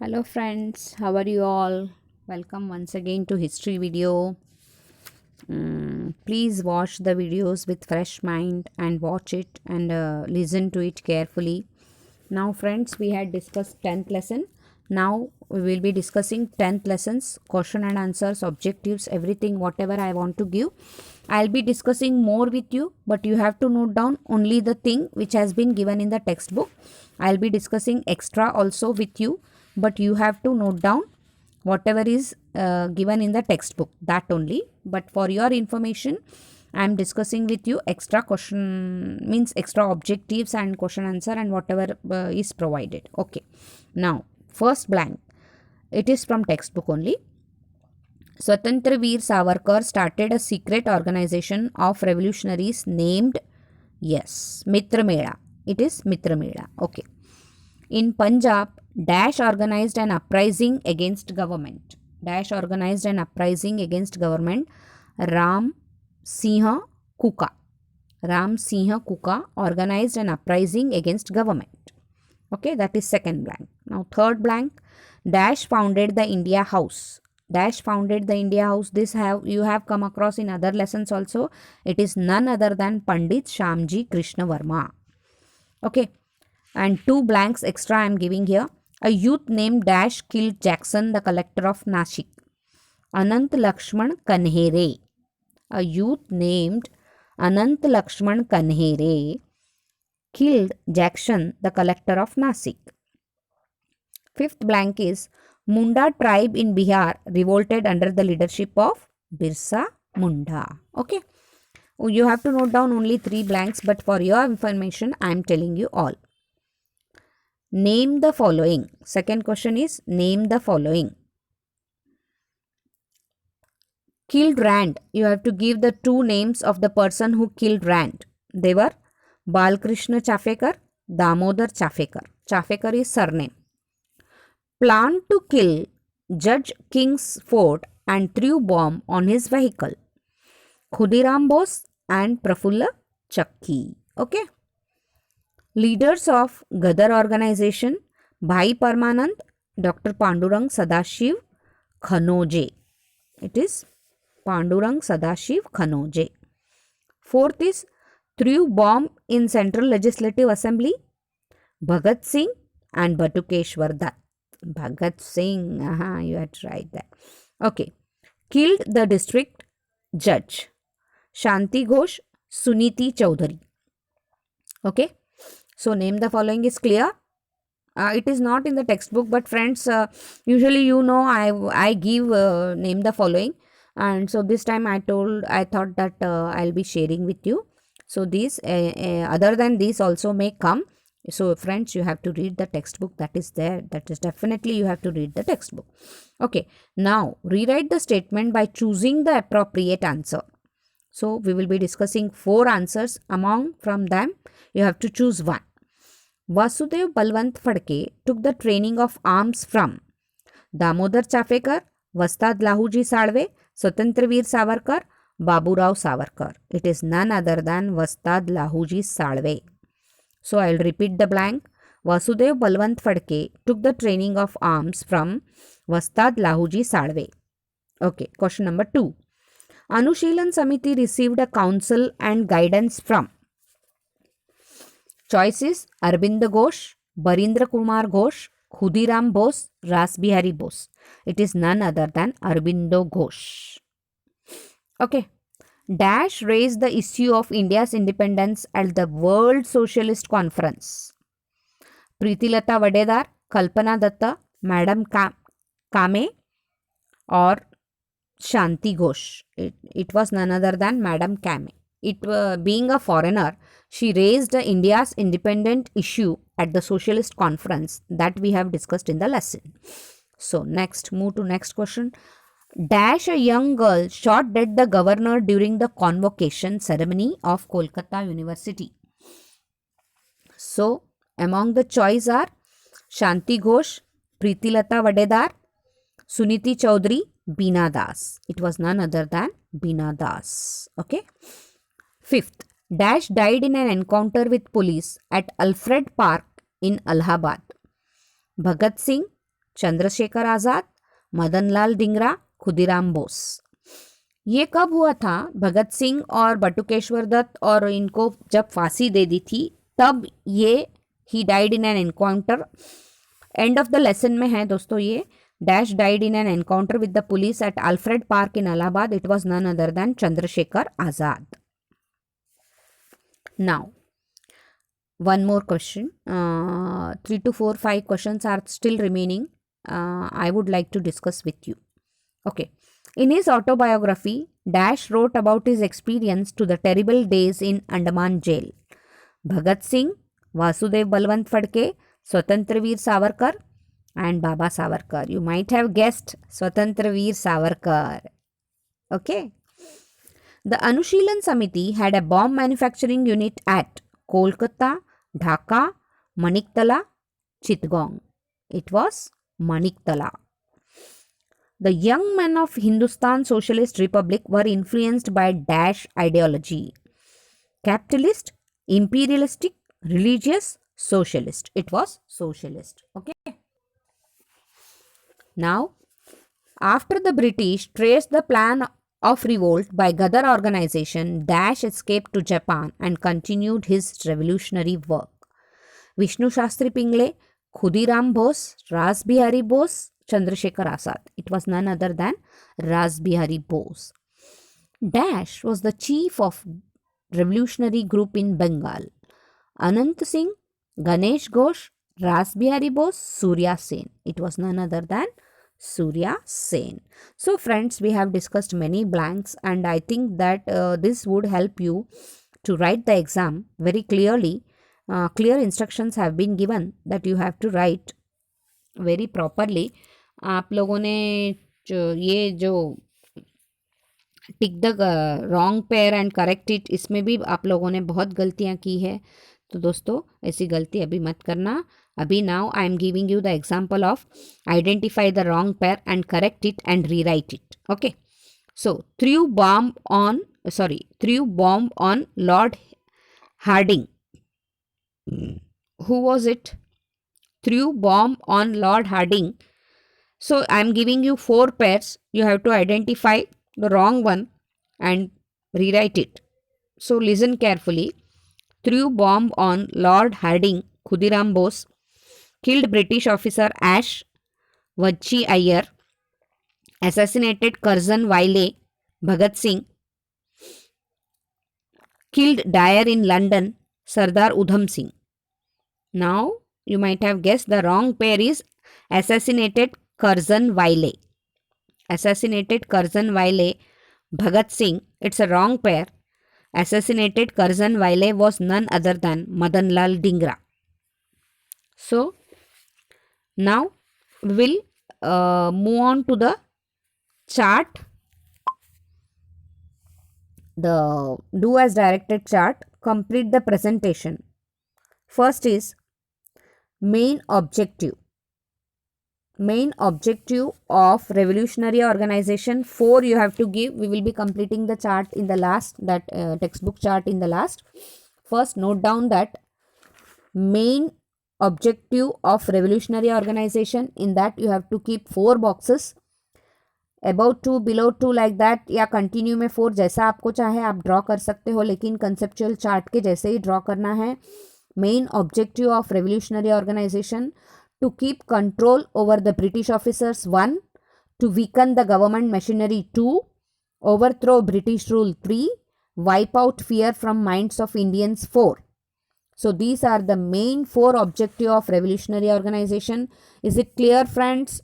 Hello friends, how are you all? Welcome once again to history video. Please watch the videos with fresh mind and watch it and listen to it carefully. Now friends, we had discussed 10th lesson. Now we will be discussing 10th lessons, question and answers, objectives, everything whatever I want to give. I'll be discussing more with you, but you have to note down only the thing which has been given in the textbook. I'll be discussing extra also with you, but you have to note down whatever is given in the textbook, that only. But for your information, I am discussing with you extra question, means extra objectives and question answer and whatever is provided. Okay. Now, first blank. It is from textbook only. Swatantra Veer Savarkar started a secret organization of revolutionaries named, yes, Mitra Mela. It is Mitra Mela. Okay. In Punjab, Dash organized an uprising against government. Dash organized an uprising against government. Ram Singh Kuka. Ram Singh Kuka organized an uprising against government. Okay, that is second blank. Now third blank. Dash founded the India House. Dash founded the India House. This you have come across in other lessons also. It is none other than Pandit Shamji Krishna Varma. Okay, and two blanks extra I am giving here. A youth named Dash killed Jackson, the collector of Nashik. Anant Lakshman Kanhere. A youth named Anant Lakshman Kanhere killed Jackson, the collector of Nasik. Fifth blank is Munda tribe in Bihar revolted under the leadership of Birsa Munda. Okay. You have to note down only three blanks, but for your information, I am telling you all. Name the following. Second question is name the following. Killed Rand. You have to give the two names of the person who killed Rand. They were Balkrishna Chafekar, Damodar Chafekar. Chafekar is surname. Planned to kill Judge Kingsford and threw bomb on his vehicle. Khudiram Bose and Prafulla Chakki. Okay. Leaders of Gadar organization, Bhai Parmanand, Dr. Pandurang Sadashiv Khanoje. It is Pandurang Sadashiv Khanoje. Fourth is threw bomb in Central Legislative Assembly, Bhagat Singh and Batukeshwar Dutt. Bhagat Singh, you had to write that. Okay. Killed the district judge, Shanti Ghosh, Suniti Chowdhury. Okay. So, name the following is clear. It is not in the textbook, but friends, usually I give name the following, and so this time I thought that I'll be sharing with you. So these other than these also may come. So friends, you have to read the textbook that is there. That is definitely you have to read the textbook. Okay, now rewrite the statement by choosing the appropriate answer. So we will be discussing 4 answers. Among from them, you have to choose one. Vasudev Balwant Phadke took the training of arms from Damodar Chafekar, Vastad Lahuji Salve, Swatantra Veer Savarkar, Baburao Savarkar. It is none other than Vastad Lahuji Salve. So I will repeat the blank. Vasudev Balwant Phadke took the training of arms from Vastad Lahuji Salve. Okay, question number 2. Anushilan Samiti received a counsel and guidance from choices Arvind Ghosh, Barindra Kumar Ghosh, Khudiram Bose, Ras Bihari Bose. It is none other than Arvindo Ghosh. Okay. Dash raised the issue of India's independence at the World Socialist Conference. Pritilata Vadedar, Kalpana Datta, Madam Kame or Shanti Ghosh. It was none other than Madam Kame. Being a foreigner, she raised India's independent issue at the Socialist Conference that we have discussed in the lesson. So next, move to next question. Dash a young girl shot dead the governor during the convocation ceremony of Kolkata University. So among the choice are Shanti Ghosh, Pritilata Vadedar, Suniti Chowdhury, Beena Das. It was none other than Beena Das. Okay. Fifth, Dash died in an encounter with police at Alfred Park in Allahabad. Bhagat Singh, Chandrashekhar Azad, Madanlal Dhingra, Khudiram Bose. ये कब हुआ था? भगत सिंह और बटुकेश्वर दत्त और इनको जब फांसी दे दी थी तब ये he died in an encounter. End of the lesson में है दोस्तों ये dash died in an encounter with the police at Alfred Park in Allahabad. It was none other than Chandrashekhar Azad. Now one more question. 3 to 4 5 questions are still remaining. I would like to discuss with you. Okay. In his autobiography, Dash wrote about his experience to the terrible days in Andaman jail. Bhagat Singh, Vasudev Balwant Phadke, Swatantra Veer Savarkar and Baba Savarkar. You might have guessed Swatantra Veer Savarkar. Okay. The Anushilan Samiti had a bomb manufacturing unit at Kolkata, Dhaka, Maniktala, Chittagong. It was Maniktala. The young men of Hindustan Socialist Republic were influenced by Dash ideology. Capitalist, imperialistic, religious, socialist. It was socialist. Okay. Now, after the British traced the plan of revolt by Ghadar organization, Dash escaped to Japan and continued his revolutionary work. Vishnu Shastri Pingle, Khudiram Bose, Ras Bihari Bose, Chandrasekhar Azad. It was none other than Ras Bihari Bose. Dash was the chief of revolutionary group in Bengal. Anant Singh, Ganesh Ghosh, Ras Bihari Bose, Surya Sen. It was none other than Surya Sen. So friends, we have discussed many blanks and I think that this would help you to write the exam very clearly. Clear instructions have been given that you have to write very properly. आप लोगों ने ये जो tick the wrong pair and correct it, इसमें भी आप लोगों ने बहुत गलतियाँ की है. तो दोस्तों ऐसी गलती अभी मत करना. अभी now I am giving you the example of identify the wrong pair and correct it and rewrite it. Okay. So threw bomb on Lord Hardinge. Who was it? Threw bomb on Lord Harding. So I am giving you 4 pairs. You have to identify the wrong one and rewrite it. So listen carefully. Threw bomb on Lord Harding, Khudiram Bose. Killed British officer Ash Vajji Iyer. Assassinated Curzon Wiley, Bhagat Singh. Killed Dyer in London, Sardar Udham Singh. Now, you might have guessed the wrong pair is assassinated Curzon Wiley. Assassinated Curzon Wiley, Bhagat Singh. It's a wrong pair. Assassinated Curzon Wiley was none other than Madanlal Dhingra. So, now we will move on to the chart. The do as directed chart. Complete the presentation. First is main objective. Main objective of revolutionary organization. 4 you have to give. We will be completing the chart in the last, that textbook chart in the last. First note down that main objective of revolutionary organization. In that you have to keep 4 boxes. Above 2, below 2, like that, या continue में 4, जैसा आपको चाहे आप draw कर सकते हो, लेकिन कंसेप्चुअल चार्ट के जैसे ही ड्रॉ करना है. Main objective of revolutionary organization: to keep control over the British officers. 1. To weaken the government machinery. 2. Overthrow British rule. 3. Wipe out fear from minds of Indians. 4. So these are the main 4 objective of revolutionary organization. Is it clear, friends?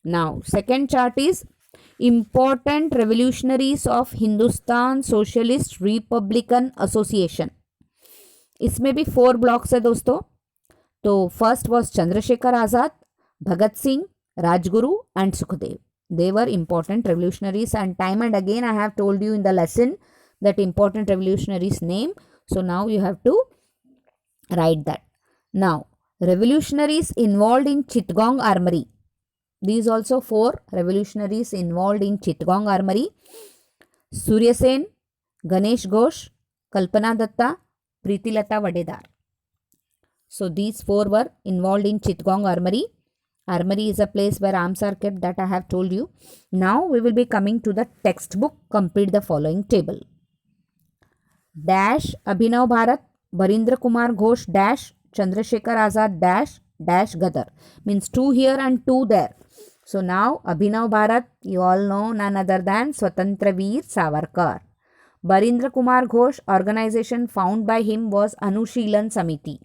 Now second chart is important revolutionaries of Hindustan Socialist Republican Association. इसमें भी 4 blocks है दोस्तों. तो first was Chandrashekhar Azad, Bhagat Singh, Rajguru and Sukhdev. They were important revolutionaries and time and again I have told you in the lesson that important revolutionaries name. So now you have to write that. Now revolutionaries involved in Chittagong Armory. These also 4 revolutionaries involved in Chittagong Armory. Surya Sen, Ganesh Ghosh, Kalpana Datta, Pritilata Vadedar. So these 4 were involved in Chittagong Armory. Armory is a place where arms are kept, that I have told you. Now we will be coming to the textbook. Complete the following table. Dash Abhinav Bharat, Barindra Kumar Ghosh dash Chandrasekhar Azad dash dash Gadar. Means 2 here and 2 there. So now Abhinav Bharat, you all know, none other than Swatantra Veer Savarkar. Barindra Kumar Ghosh, organization found by him was Anushilan Samiti.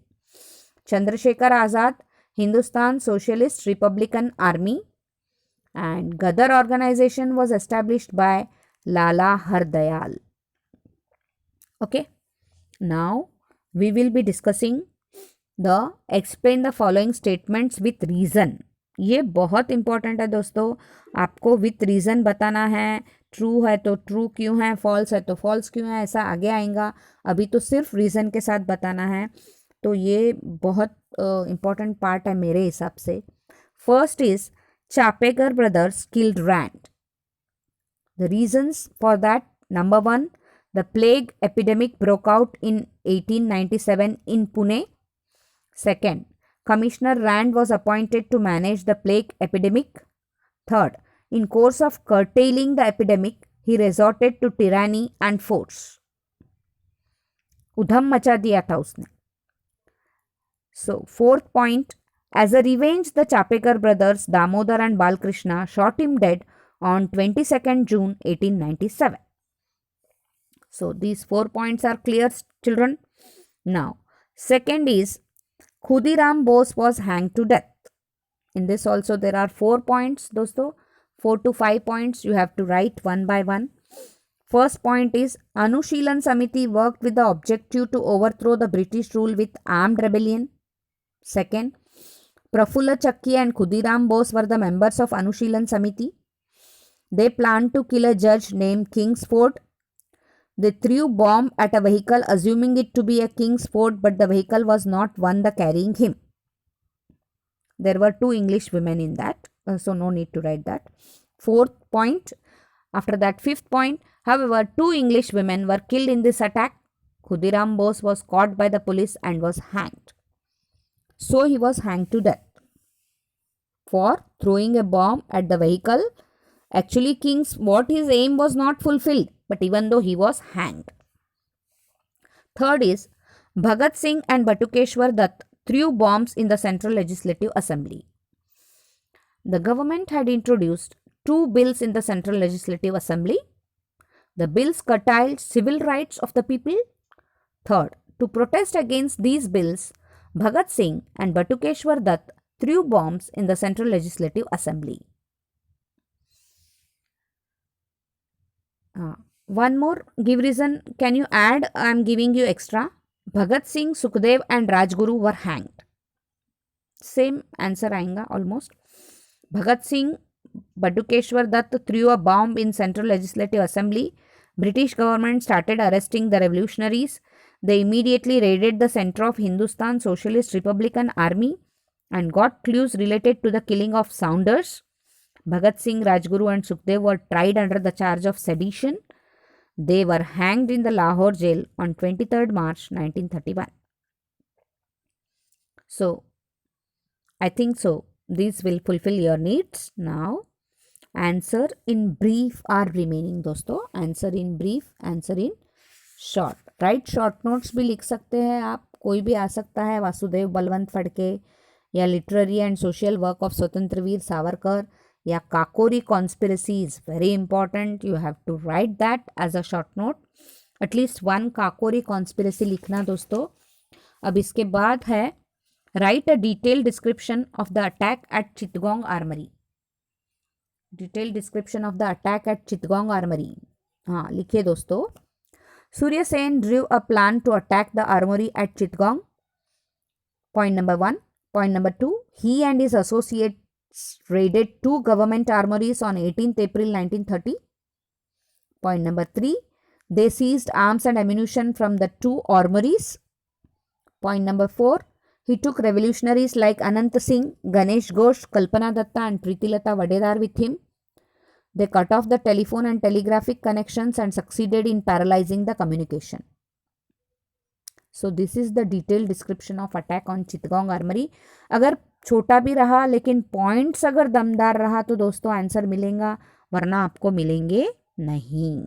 Chandrasekhar Azad, Hindustan Socialist Republican Army. And Gadar organization was established by Lala Hardayal. Okay. Now we will be discussing the explain the following statements with reason. ये बहुत important है दोस्तों, आपको with reason बताना है. True है तो true क्यों है, फॉल्स है तो फॉल्स क्यों है, ऐसा आगे आएगा. अभी तो सिर्फ रीज़न के साथ बताना है. तो ये बहुत इंपॉर्टेंट पार्ट है मेरे हिसाब से. First is Chapekar brothers killed Rand. The reasons for that, number 1, the plague epidemic broke out in 1897 in Pune. Second, Commissioner Rand was appointed to manage the plague epidemic. Third, in course of curtailing the epidemic, he resorted to tyranny and force. उधम मचा दिया था उसने. So, fourth point, as a revenge, the Chapekar brothers Damodar and Balkrishna shot him dead on 22nd June 1897. So, these 4 points are clear, children. Now, second is Khudiram Bose was hanged to death. In this also there are 4 points, dosto. 4 to 5 points you have to write one by one. First point is Anushilan Samiti worked with the objective to overthrow the British rule with armed rebellion. Second, Prafulla Chakki and Khudiram Bose were the members of Anushilan Samiti. They planned to kill a judge named Kingsford. They threw bomb at a vehicle assuming it to be a Kingsford, but the vehicle was not one the carrying him. There were 2 English women in that, so no need to write that. Fourth point, after that fifth point, however, 2 English women were killed in this attack. Khudiram Bose was caught by the police and was hanged. So he was hanged to death for throwing a bomb at the vehicle. Actually, what his aim was not fulfilled, but even though he was hanged. Third is Bhagat Singh and Batukeshwar Dutt threw bombs in the Central Legislative Assembly. The government had introduced 2 bills in the Central Legislative Assembly. The bills curtailed civil rights of the people. Third, to protest against these bills, Bhagat Singh and Batukeshwar Dutt threw bombs in the Central Legislative Assembly. One more, give reason. Can you add? I am giving you extra. Bhagat Singh, Sukhdev and Rajguru were hanged. Same answer आएगा almost. Bhagat Singh, Batukeshwar Dutt threw a bomb in Central Legislative Assembly. British government started arresting the revolutionaries. They immediately raided the center of Hindustan Socialist Republican Army and got clues related to the killing of Saunders. Bhagat Singh, Rajguru and Sukhdev were tried under the charge of sedition. They were hanged in the Lahore jail on 23rd March 1931. So, I think so. These will fulfill your needs. Now, answer in brief are remaining दोस्तों. Answer in brief, answer in short. Write short notes भी लिख सकते हैं आप. कोई भी आ सकता है. वासुदेव बलवंत फड़के या literary and social work of Swatantra Veer Savarkar या Kakori conspiracy is very important. You have to write that as a short note. At least 1 Kakori conspiracy लिखना दोस्तों. अब इसके बाद है write a detail description of the attack at Chittagong armoury. Detail description of the attack at Chittagong armoury. हाँ लिखिए दोस्तों. Surya Sen drew a plan to attack the armoury at Chittagong. Point number 1. Point number 2, he and his associates raided 2 government armories on 18th April 1930. Point number 3, they seized arms and ammunition from the 2 armories. Point number 4, he took revolutionaries like Anant Singh, Ganesh Ghosh, Kalpana Datta and Pritilata Vadedar with him. They cut off the telephone and telegraphic connections and succeeded in paralyzing the communication. So this is the detailed description of attack on Chittagong Armory. अगर छोटा भी रहा लेकिन points अगर दमदार रहा तो दोस्तों आंसर मिलेगा, वरना आपको मिलेंगे नहीं.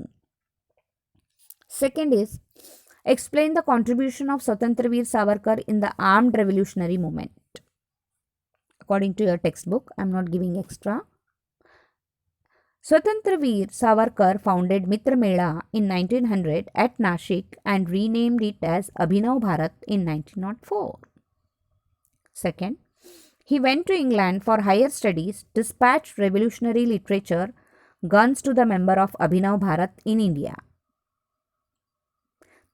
Second is explain the contribution of Swatantraveer Savarkar in the armed revolutionary movement. According to your textbook, I am not giving extra. Swatantraveer Savarkar founded Mitra Mela in 1900 at Nashik and renamed it as Abhinav Bharat in 1904. Second, he went to England for higher studies, dispatched revolutionary literature, guns to the member of Abhinav Bharat in India.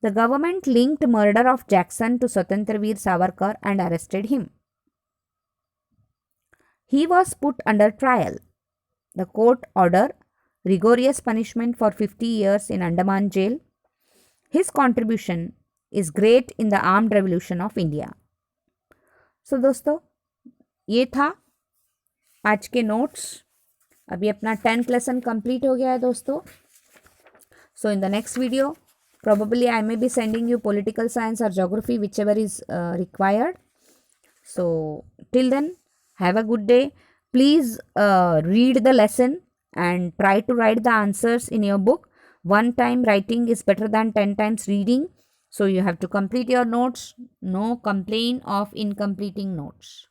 The government linked murder of Jackson to Swatantraveer Savarkar and arrested him. He was put under trial. The court ordered rigorous punishment for 50 years in Andaman jail. His contribution is great in the armed revolution of India. So दोस्तों ये था आज के notes. अभी अपना 10th lesson complete हो गया है दोस्तों. So in the next video probably I may be sending you political science or geography, whichever is required. So till then, have a good day. Please read the lesson and try to write the answers in your book. One time writing is better than 10 times reading. So you have to complete your notes. No complaint of incompleting notes.